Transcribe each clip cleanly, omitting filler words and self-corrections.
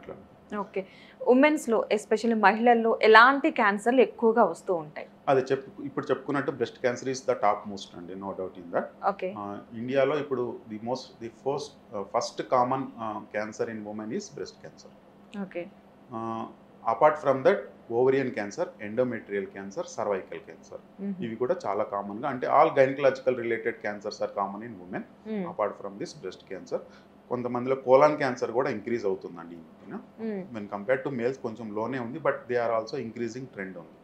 అట్లా. Okay. ఉమెన్స్‌లో especially మహిళల్లో ఎలాంటి క్యాన్సర్‌లు ఎక్కువగా వస్తూ ఉంటాయి? అది ఇప్పుడు చెప్పుకున్నట్టు breast cancer is the top most అండి. No doubt in that. Okay. ఇండియాలో ఇప్పుడు first common cancer in women is breast cancer. Okay. Apart from that ovarian cancer, endometrial cancer, cervical cancer హుహు. ఇవి కూడా చాలా కామన్గా, అంటే all gynaecological related cancers are common in women hmm. Apart from this breast cancer. కొంతమందిలో colon cancer కూడా increase అవుతుందండి ఈ మధ్యన. హ్మ్. వెన్ కంపేర్ టు మేల్స్ కొంచెం లోనే ఉంది, but they are also increasing trend ఉంది.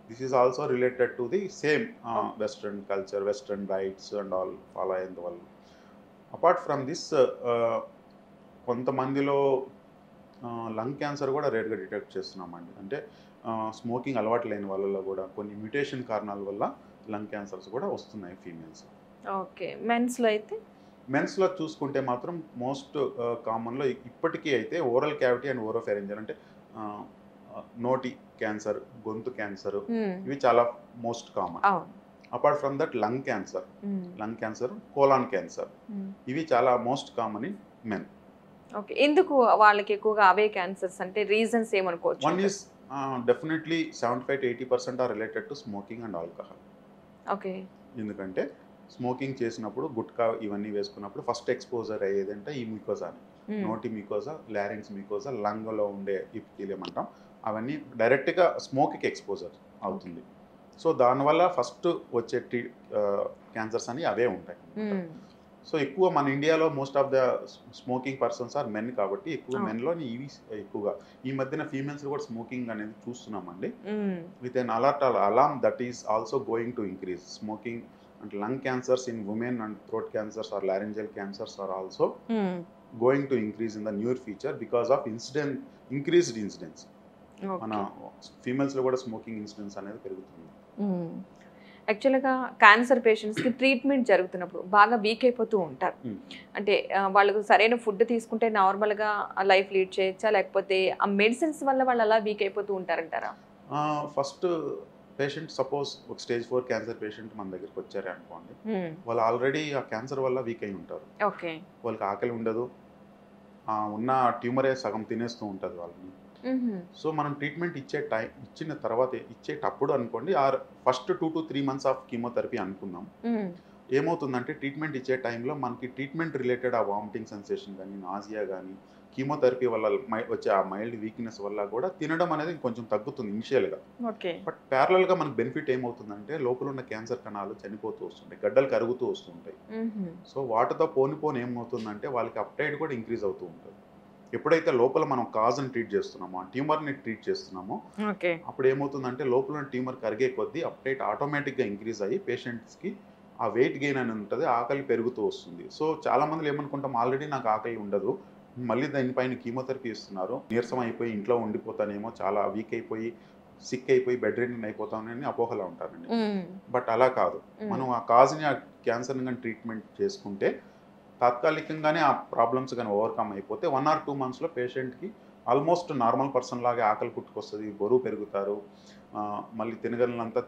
This is also related to the same okay. Western culture, western diets and all follow అయ్యేందువల్ల. అపార్ట్ ఫ్రమ్ దిస్ కొంతమందిలో లంగ్ క్యాన్సర్ కూడా రేట్గా డిటెక్ట్ చేస్తున్నామండి. అంటే స్మోకింగ్ అలవాటు లేని వాళ్ళలో కూడా కొన్ని మ్యూటేషన్ కారణాల వల్ల లంగ్ క్యాన్సర్స్ కూడా వస్తున్నాయి ఫీమేల్స్. ఓకే. మెన్స్‌లో అయితే? మెన్స్లో చూసుకుంటే మాత్రం మోస్ట్ కామన్లో ఇప్పటికీ అయితే ఓరల్ క్యావిటీ అండ్ ఓరోఫెరింజియల్, అంటే నోటి క్యాన్సర్, గొంతు క్యాన్సర్ హ్మ్. ఇవి చాలా మోస్ట్ కామన్. అవును. Apart from that lung cancer, hmm. Colon cancer hmm. ఇవి చాలా most common in men. Okay. ఎందుకు వాళ్ళకి ఎక్కువగా అవే క్యాన్సర్స్ అంటే రీజన్స్ ఏమనుకోవచ్చు వన్ అంటారు? Is definitely 75-80% are related to smoking and alcohol. Okay. ఎందుకంటే స్మోకింగ్ చేసినప్పుడు గుట్కా ఇవన్నీ వేసుకున్నప్పుడు ఫస్ట్ ఎక్స్పోజర్ అయ్యేదంటే ఈ మ్యూకోజాని. హ్మ్. నోటి మ్యూకోజా, లారింగ్స్ మ్యూకోజా, లంగ్లో ఉండే ఎపిథీలియం అంటాం. అవన్నీ డైరెక్ట్గా స్మోక్కి ఎక్స్పోజర్ అవుతుంది. సో దానివల్ల ఫస్ట్ వచ్చే క్యాన్సర్స్ అని అవే ఉంటాయి అన్నమాట. హ్మ్. సో ఎక్కువ మన ఇండియాలో most of the smoking persons are men కాబట్టి ఎక్కువ అవును. మెన్లోని ఇవి ఎక్కువగా. ఈ మధ్యన ఫీమేల్స్ కూడా స్మోకింగ్ అనేది చూస్తున్నామండి. హ్మ్. with an alarm that is also going to increase. Smoking and lung cancers in women and throat cancers or laryngeal cancers are also హ్మ్. going to increase in the near future because of increased incidence. మన okay. ఫీమేల్స్లో కూడా smoking incidence అనేది పెరుగుతుంది. హ్మ్. యాక్చువల్‌గా cancer పేషెంట్స్‌కి treatment జరుగుతున్నప్పుడు బాగా వీక్ అయిపోతూ ఉంటారు. అంటే వాళ్ళకు సరైన ఫుడ్ తీసుకుంటే నార్మల్‌గా లైఫ్ లీడ్ చేయొచ్చా? లేకపోతే ఆ మెడిసిన్స్ వల్ల వాళ్ళు అలా వీక్ అయిపోతూ ఉంటారంటారా? ఫస్ట్ పేషెంట్ సపోజ్ ఒక స్టేజ్ 4 క్యాన్సర్ పేషెంట్ మన దగ్గరికి వచ్చారే అనుకోండి, హ్మ్. వాళ్ళు ఆల్రెడీ ఆ క్యాన్సర్ వల్ల వీక్ అయి ఉంటారు. ఓకే. వాళ్ళకి ఆకలి ఉండదు, ఉన్న ట్యూమరే సగం తినేస్తూ ఉంటుంది వాళ్ళని. హుహు. సో మనం ట్రీట్మెంట్ ఇచ్చిన తర్వాత ఇచ్చేటప్పుడు అనుకోండి, first 2 to 3 months of chemotherapy అనుకుందాం. హ్మ్. ఏమవుతుందంటే ట్రీట్మెంట్ ఇచ్చే టైంలో మనకి ట్రీట్మెంట్ రిలేటెడ్ ఆ వామిటింగ్ సెన్సేషన్ కానీ, నాజియా కానీ, కీమోథెరపీ వల్ల వచ్చే ఆ మైల్డ్ వీక్నెస్ వల్ల కూడా తినడం అనేది కొంచెం తగ్గుతుంది ఇనిషియల్గా. ఓకే. బట్ ప్యారలల్గా మనకు బెనిఫిట్ ఏమవుతుందంటే లోపల ఉన్న క్యాన్సర్ కణాలు చనిపోతూ వస్తుంటాయి, గడ్డలు కరుగుతూ వస్తుంటాయి. హుహు. సో వాటితో పోని ఏమవుతుందంటే వాళ్ళకి అప్టైట్ కూడా ఇంక్రీజ్ అవుతూ ఉంటుంది. ఎప్పుడైతే లోపల మనం కాజ్ని ట్రీట్ చేస్తున్నామో, ఆ ట్యూమర్ని ట్రీట్ చేస్తున్నామో, ఓకే. అప్పుడు ఏమవుతుందంటే లోపల ఉన్న ట్యూమర్ కరిగే కొద్దీ అప్టైట్ ఆటోమేటిక్గా ఇంక్రీజ్ అయ్యి పేషెంట్స్కి ఆ వెయిట్ గెయిన్ అని ఉంటుంది, ఆకలి పెరుగుతూ వస్తుంది. సో చాలామంది ఏమనుకుంటాం, ఆల్రెడీ నాకు ఆకలి ఉండదు, మళ్ళీ దానిపైన కీమోథెరపీ ఇస్తున్నారు, నీరసం అయిపోయి ఇంట్లో ఉండిపోతానేమో, చాలా వీక్ అయిపోయి సిక్ అయిపోయి బెడ్ రిడన్ అయిపోతానని అపోహలా ఉంటారండి. హ్మ్. బట్ అలా కాదు. హ్మ్. మనం ఆ కాజ్ని, ఆ క్యాన్సర్ని కానీ ట్రీట్మెంట్ చేసుకుంటే తాత్కాలికంగానే ఆ ప్రాబ్లమ్స్ కానీ ఓవర్కమ్ అయిపోతే 1 or 2 monthsలో పేషెంట్కి ఆల్మోస్ట్ నార్మల్ పర్సన్ లాగా ఆకలి పుట్టుకొస్తుంది, బరువు పెరుగుతారు, మళ్ళీ తినగలనంతా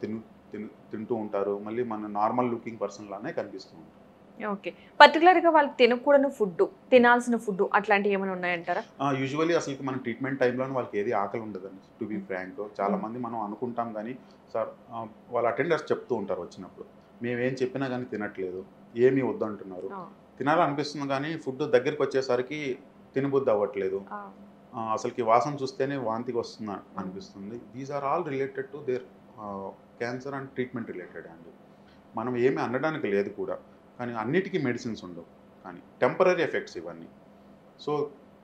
తింటూ ఉంటారు, మళ్ళీ మన నార్మల్ లుకింగ్ పర్సన్ లానే కనిపిస్తూ ఉంటారు. ఓకే. పర్టిక్యులర్‌గా వాళ్ళు తినకూడని ఫుడ్డు, తినాల్సిన ఫుడ్డు అట్లాంటివి ఏమైనా ఉన్నాయంటారా? యూజువల్లీ అసలు మన ట్రీట్మెంట్ టైంలోనే వాళ్ళకి ఏది ఆకలి ఉండదండి, టు బీ హ్మ్. ఫ్రాంక్. హ్మ్. చాలామంది మనం అనుకుంటాం కానీ సార్, వాళ్ళ అటెండర్స్ చెప్తూ ఉంటారు వచ్చినప్పుడు, మేమేం చెప్పినా కానీ తినట్లేదు, ఏమీ వద్దంటున్నారు, ఆ! తినాలనిపిస్తుంది కానీ ఫుడ్ దగ్గరికి వచ్చేసరికి తినబుద్ధి అవ్వట్లేదు, ఆ! అసలుకి వాసన చూస్తేనే వాంతికి వస్తుంది హ్మ్. అనిపిస్తుంది. These are all related to their cancer and treatment related అండి. మనం ఏమీ అనడానికి లేదు కూడా, కానీ అన్నిటికీ మెడిసిన్స్ ఉండవు, కానీ టెంపరరీ ఎఫెక్ట్స్ ఇవన్నీ. సో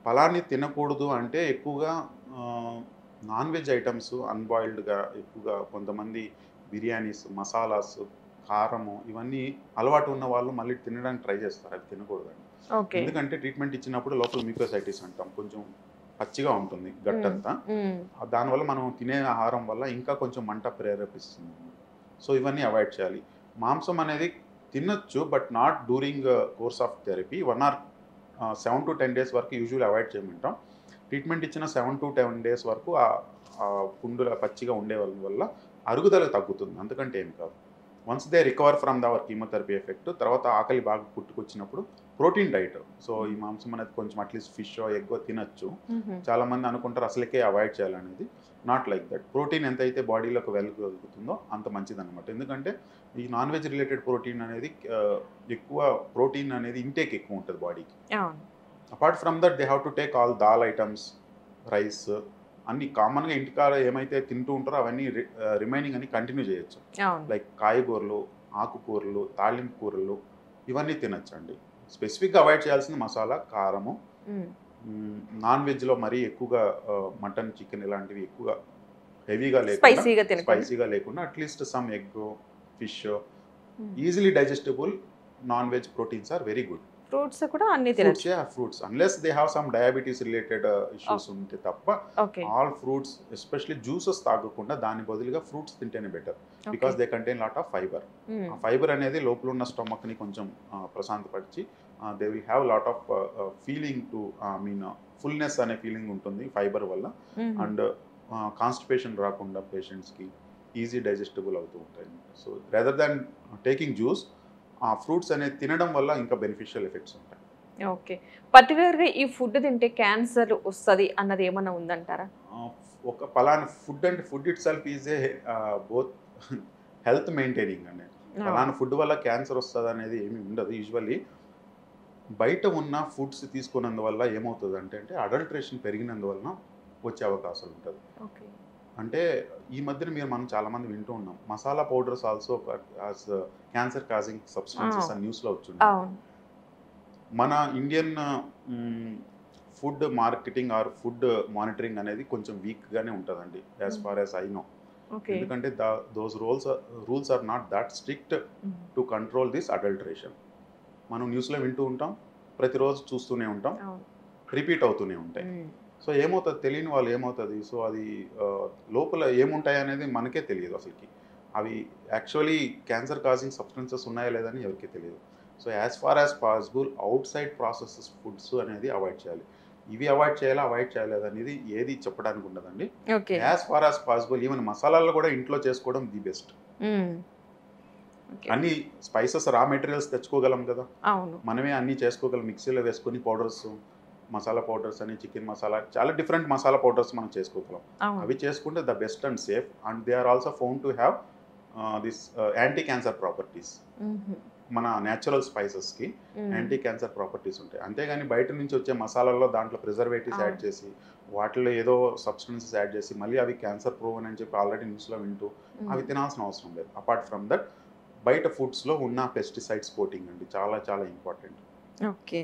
ఫలాన్ని తినకూడదు అంటే ఎక్కువగా నాన్ వెజ్ ఐటమ్స్ అన్బాయిల్డ్గా ఎక్కువగా కొంతమంది బిర్యానీస్, మసాలాస్, కారము ఇవన్నీ అలవాటు ఉన్న వాళ్ళు మళ్ళీ తినడానికి ట్రై చేస్తారు, అవి తినకూడదండి. ఓకే. ఎందుకంటే ట్రీట్మెంట్ ఇచ్చినప్పుడు లోపల మ్యూకోసైటిస్ అంటాం, కొంచెం పచ్చిగా ఉంటుంది హ్మ్. గట్టంతా. హ్మ్. దానివల్ల మనం తినే ఆహారం వల్ల ఇంకా కొంచెం మంట ప్రేరేపిస్తుంది. సో ఇవన్నీ అవాయిడ్ చేయాలి. మాంసం అనేది తినొచ్చు, but not during course of therapy. 7 to 10 days వరకు యూజువల్లీ అవాయిడ్ చేయమంటాం. ట్రీట్మెంట్ ఇచ్చిన 7 to 10 days వరకు పుండుల పచ్చిగా ఉండే వల్ల అరుగుదల తగ్గుతుంది, అంతకంటే ఏం కాదు. Once they recover from their chemotherapy effect తర్వాత ఆకలి బాగా పుట్టుకొచ్చినప్పుడు ప్రోటీన్ డైట్. సో ఈ మాంసం అనేది కొంచెం అట్లీస్ట్ ఫిష్ ఎగ్ తినచ్చు. చాలామంది అనుకుంటారు అసలుకే అవాయిడ్ చేయాలనేది. Not like that. ప్రోటీన్ ఎంతైతే బాడీలోకి వెళ్ళగలుగుతుందో అంత మంచిదన్నమాట. ఎందుకంటే ఈ నాన్ వెజ్ రిలేటెడ్ ప్రోటీన్ అనేది ఎక్కువ ప్రోటీన్ అనేది ఇంటేక్ ఎక్కువ ఉంటుంది బాడీకి. Apart from that they have to take all dal items, rice అన్ని కామన్గా ఇంటికాడ ఏమైతే తింటూ ఉంటారో అవన్నీ రిమైనింగ్ అన్ని కంటిన్యూ చేయొచ్చు. లైక్ కాయగూరలు, ఆకుకూరలు, తాలింపు కూరలు ఇవన్నీ తినచ్చండి. స్పెసిఫిక్గా అవాయిడ్ చేయాల్సింది మసాలా, కారము. నాన్ వెజ్లో మరీ ఎక్కువగా మటన్, చికెన్ ఇలాంటివి ఎక్కువగా హెవీగా లేకుండా, స్పైసీగా లేకుండా at least some egg, fish, easily digestible non veg proteins are very good. Fruits కూడా అన్ని తినొచ్చు. Fruits unless they have some diabetes related issues ఉంటే తప్ప ఆల్ ఫ్రూట్స్, ఎస్పెషల్లీ జ్యూసెస్ తాగకుండా దాని బదులుగా ఫ్రూట్స్ తింటేనే better. Because they contain lot of fibre. ఆ ఫైబర్ అనేది లోపల ఉన్న స్టమక్ని కొంచెం ప్రశాంతపరిచి they will have lot of feeling to fullness అనే ఫీలింగ్ ఉంటుంది ఫైబర్ వల్ల. అండ్ కాన్స్టిపేషన్ రాకుండా పేషెంట్స్కి ఈజీ డైజెస్టబుల్ అవుతూ ఉంటాయి. So rather than taking juice, ఆ ఫ్రూట్స్ అనేది తినడం వల్ల ఇంకా బెనిఫిషియల్ ఎఫెక్ట్స్ ఉంటాయి. ఓకే. పర్టికులర్గా ఈ ఫుడ్ తింటే క్యాన్సర్ వస్తుంది అన్నది ఏమన్నా ఉందంటారా? ఒక పలానా ఫుడ్ అంటే food it self is a both health maintaining అనేది. పలానా ఫుడ్ వల్ల క్యాన్సర్ వస్తుంది అనేది ఏమీ ఉండదు. యూజువల్లీ బయట ఉన్న ఫుడ్స్ తీసుకున్నందువల్ల ఏమవుతుంది అంటే అడల్ట్రేషన్ పెరిగినందువలన వచ్చే అవకాశాలు ఉంటుంది. అంటే ఈ మధ్యన మనం చాలామంది వింటూ ఉన్నాం masala powders also as cancer causing substances అని న్యూస్లో వచ్చింది. మన Indian food marketing or food monitoring అనేది కొంచెం వీక్గానే ఉంటుందండి as far as I know. ఎందుకంటే those rules are not that strict to control this adulteration. మనం న్యూస్లో వింటూ ఉంటాం, ప్రతిరోజు చూస్తూనే ఉంటాం, రిపీట్ అవుతూనే ఉంటాయి. సో ఏమవుతుంది, తెలియని వాళ్ళు ఏమవుతుంది, సో అది లోపల ఏముంటాయి అనేది మనకే తెలియదు అసలుకి. అవి యాక్చువల్లీ క్యాన్సర్ కాజింగ్ సబ్స్టెన్సెస్ ఉన్నాయా లేదని ఎవరికీ తెలియదు. So as far as possible outside processes foods అనేది అవాయిడ్ చేయాలి. ఇవి అవాయిడ్ చేయలేదు అనేది ఏది చెప్పడానికి ఉండదండి. As far as possible even మసాలాలు కూడా ఇంట్లో చేసుకోవడం ది బెస్ట్. అన్ని స్పైసెస్ రా మెటీరియల్స్ తెచ్చుకోగలం కదా, మనమే అన్ని చేసుకోగలం. మిక్సీలో వేసుకొని పౌడర్స్, మసాలా పౌడర్స్ అని, చికెన్ మసాలా, చాలా డిఫరెంట్ మసాలా పౌడర్స్ మనం చేసుకోగలం. అవి చేసుకుంటే the best and safe. And they are also found to have this anti cancer properties. మన న్యాచురల్ స్పైసెస్కి యాంటీ క్యాన్సర్ ప్రాపర్టీస్ ఉంటాయి. అంతేగాని బయట నుంచి వచ్చే మసాలాల్లో దాంట్లో ప్రిజర్వేటివ్స్ యాడ్ చేసి వాటిలో ఏదో సబ్స్టెన్సెస్ యాడ్ చేసి మళ్ళీ అవి క్యాన్సర్ ప్రూవ్ అని చెప్పి ఆల్రెడీ న్యూస్లో వింటూ అవి తినాల్సిన అవసరం లేదు. అపార్ట్ ఫ్రమ్ దట్ బయట ఫుడ్స్లో ఉన్న పెస్టిసైడ్స్ కోటింగ్ అండి చాలా చాలా ఇంపార్టెంట్. ఓకే.